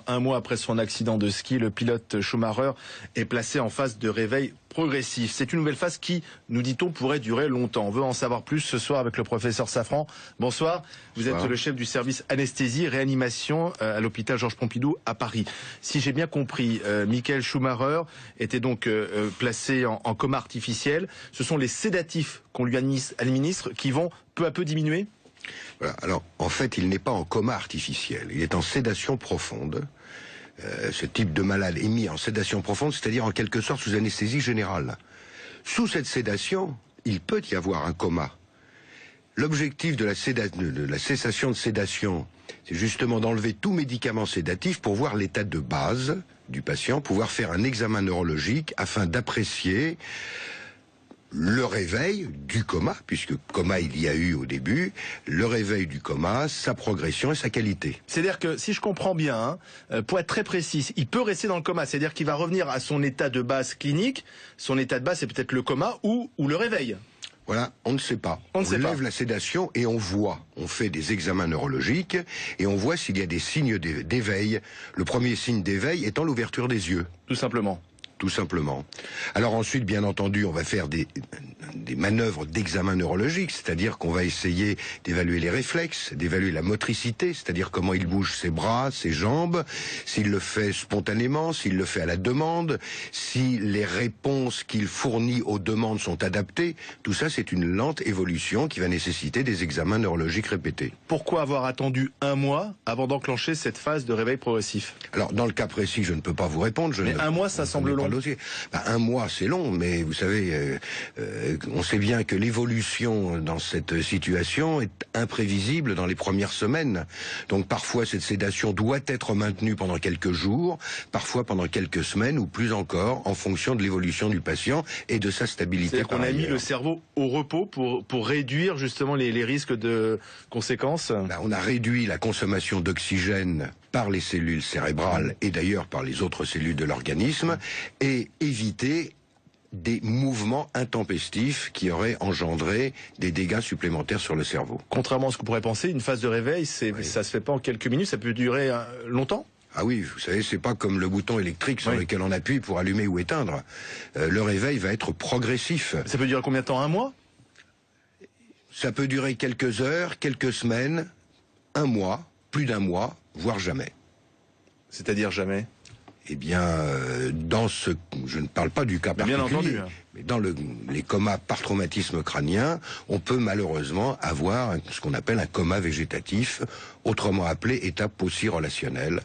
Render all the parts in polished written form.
Un mois après son accident de ski, le pilote Schumacher est placé en phase de réveil progressif. C'est une nouvelle phase qui, nous dit-on, pourrait durer longtemps. On veut en savoir plus ce soir avec le professeur Safran. Bonsoir. Vous êtes le chef du service anesthésie et réanimation à l'hôpital Georges Pompidou à Paris. Si j'ai bien compris, Michael Schumacher était donc placé en coma artificiel. Ce sont les sédatifs qu'on lui administre qui vont peu à peu diminuer ? Voilà. Alors, en fait, il n'est pas en coma artificiel. Il est en sédation profonde. Ce type de malade est mis en sédation profonde, c'est-à-dire en quelque sorte sous anesthésie générale. Sous cette sédation, il peut y avoir un coma. L'objectif de la cessation de sédation, c'est justement d'enlever tout médicament sédatif pour voir l'état de base du patient, pouvoir faire un examen neurologique afin d'apprécier le réveil du coma, puisque coma il y a eu au début, le réveil du coma, sa progression et sa qualité. C'est-à-dire que, si je comprends bien, pour être très précis, il peut rester dans le coma, c'est-à-dire qu'il va revenir à son état de base clinique, son état de base c'est peut-être le coma ou le réveil. Voilà, on ne sait pas. On lève la sédation et on voit. On fait des examens neurologiques et on voit s'il y a des signes d'éveil. Le premier signe d'éveil étant l'ouverture des yeux. Tout simplement. Tout simplement. Alors ensuite, bien entendu, on va faire des manœuvres d'examen neurologique, c'est-à-dire qu'on va essayer d'évaluer les réflexes, d'évaluer la motricité, c'est-à-dire comment il bouge ses bras, ses jambes, s'il le fait spontanément, s'il le fait à la demande, si les réponses qu'il fournit aux demandes sont adaptées. Tout ça, c'est une lente évolution qui va nécessiter des examens neurologiques répétés. Pourquoi avoir attendu un mois avant d'enclencher cette phase de réveil progressif? Alors, dans le cas précis, je ne peux pas vous répondre. Mais un mois, ça semble long. Un mois, c'est long, mais vous savez, on sait bien que l'évolution dans cette situation est imprévisible dans les premières semaines. Donc parfois, cette sédation doit être maintenue pendant quelques jours, parfois pendant quelques semaines, ou plus encore, en fonction de l'évolution du patient et de sa stabilité. C'est-à-dire qu'on a mis le cerveau au repos pour réduire justement les risques de conséquences. On a réduit la consommation d'oxygène par les cellules cérébrales et d'ailleurs par les autres cellules de l'organisme, et éviter des mouvements intempestifs qui auraient engendré des dégâts supplémentaires sur le cerveau. Contrairement à ce qu'on pourrait penser, une phase de réveil, ça se fait pas en quelques minutes, ça peut durer longtemps. Ah oui, vous savez, c'est pas comme le bouton électrique sur lequel on appuie pour allumer ou éteindre. Le réveil va être progressif. Ça peut durer combien de temps? Un mois? Ça peut durer quelques heures, quelques semaines, un mois, plus d'un mois, voire jamais. C'est-à-dire jamais? Eh bien, je ne parle pas du cas particulier, bien entendu, mais dans les comas par traumatisme crânien, on peut malheureusement avoir ce qu'on appelle un coma végétatif, autrement appelé état post-relationnel,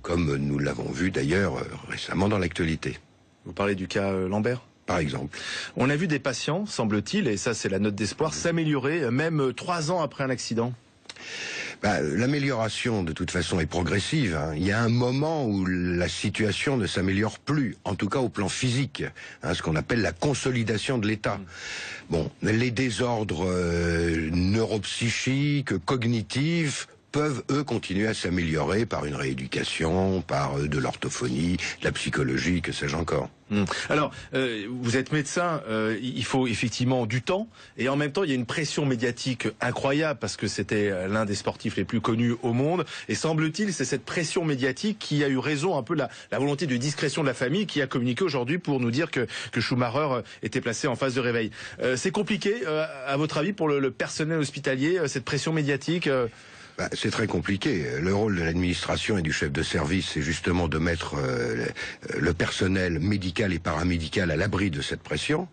comme nous l'avons vu d'ailleurs récemment dans l'actualité. Vous parlez du cas Lambert ? Par exemple. On a vu des patients, semble-t-il, et ça c'est la note d'espoir, s'améliorer même 3 ans après un accident. L'amélioration, de toute façon, est progressive. Il y a un moment où la situation ne s'améliore plus, en tout cas au plan physique, ce qu'on appelle la consolidation de l'état. Bon, les désordres neuropsychiques, cognitifs, peuvent, eux, continuer à s'améliorer par une rééducation, par de l'orthophonie, de la psychologie, que sais-je encore. Alors, vous êtes médecin, il faut effectivement du temps, et en même temps, il y a une pression médiatique incroyable, parce que c'était l'un des sportifs les plus connus au monde, et semble-t-il, c'est cette pression médiatique qui a eu raison, un peu la volonté de discrétion de la famille, qui a communiqué aujourd'hui pour nous dire que Schumacher était placé en phase de réveil. C'est compliqué, à votre avis, pour le personnel hospitalier, cette pression médiatique c'est très compliqué. Le rôle de l'administration et du chef de service, c'est justement de mettre le personnel médical et paramédical à l'abri de cette pression.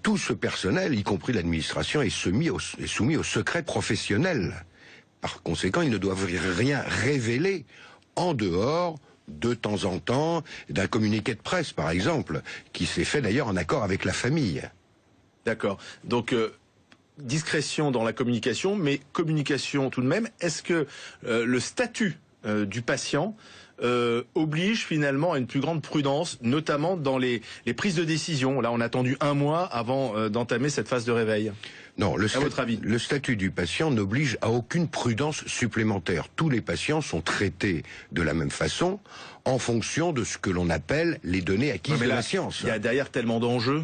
Tout ce personnel, y compris l'administration, est soumis au secret professionnel. Par conséquent, ils ne doivent rien révéler en dehors, de temps en temps, d'un communiqué de presse, par exemple, qui s'est fait d'ailleurs en accord avec la famille. D'accord. Donc discrétion dans la communication, mais communication tout de même. Est-ce que le statut du patient oblige finalement à une plus grande prudence, notamment dans les prises de décision? Là, on a attendu un mois avant d'entamer cette phase de réveil. Non, à votre avis? Le statut du patient n'oblige à aucune prudence supplémentaire. Tous les patients sont traités de la même façon en fonction de ce que l'on appelle les données acquises de la science. Il y a derrière tellement d'enjeux.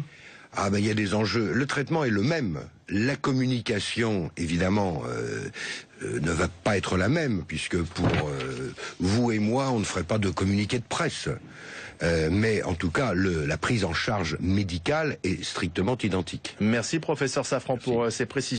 Il y a des enjeux. Le traitement est le même. La communication, évidemment, ne va pas être la même, puisque vous et moi, on ne ferait pas de communiqué de presse. Mais en tout cas, la prise en charge médicale est strictement identique. Merci professeur Safran pour ces précisions.